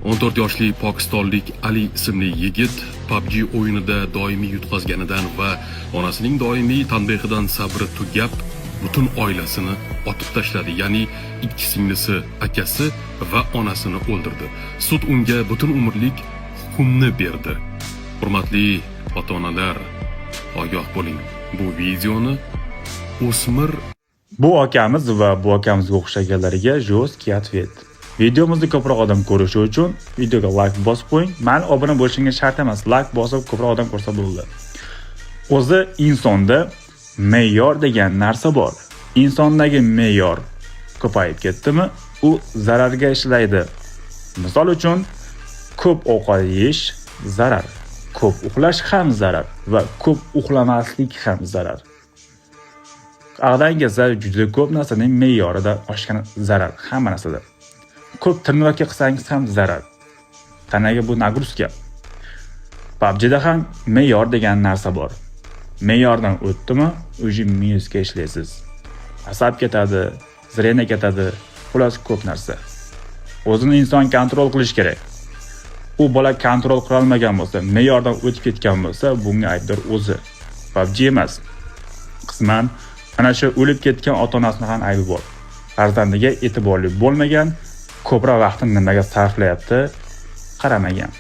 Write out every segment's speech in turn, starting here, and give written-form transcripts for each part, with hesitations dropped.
14 yoshli pokistonlik Ali ismli yigit PUBG o'yinida doimiy yutqazganidan va onasining doimiy tanbehidan sabri tugab, butun oilasini otib tashladi. Ya'ni ikki singlisi, akasi va onasini o'ldirdi. Sud unga butun umrlik hukmni berdi. Hurmatli ota-onalar, ogoh bo'ling. Bu videoni o'smir Bu akamiz va bu akamizga o'xshaganlarga jostki ответ. Videomizni ko'proq odam ko'rishi uchun videoga like bosib qo'ying. Mani obuna bo'lishingiz shart emas, like bosib ko'proq odam ko'rsa bo'ldi. O'zi insonda me'yor degan narsa bor. Insondagi me'yor ko'payib ketdimi, u zararga ishlaydi. Misol uchun, ko'p ovqat yeyish zarar, ko'p uxlash ham zarar va ko'p uxlamaslik ham zarar. Aqlingizda juda ko'p narsaning me'yorida oshgan zarar, hamma narsada. Ko'p trenirovka qilsangiz ham zarar. Tanaga bu nagruzka. PUBG'da ham me'yor degan narsa bor. Me'yordan o'tdimi, o'zi minusga ishlaysiz. Asab ketadi, zreniya ketadi, xullas ko'p narsa. O'zini inson kontrol qilish kerak. U bola kontrol qila olmagan bo'lsa, me'yordan o'tib ketgan bo'lsa, bunga aybdor o'zi. PUBG emas. Qisman ana shu o'lib ketgan ota-onasining ham aybi bor. Farzandiga e'tiborli bo'lmagan, ko'proq vaqtini nimaga sarflayapti, qaramagan.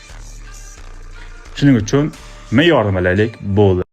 Shuning uchun me'yorni bilaylik bo'ldi.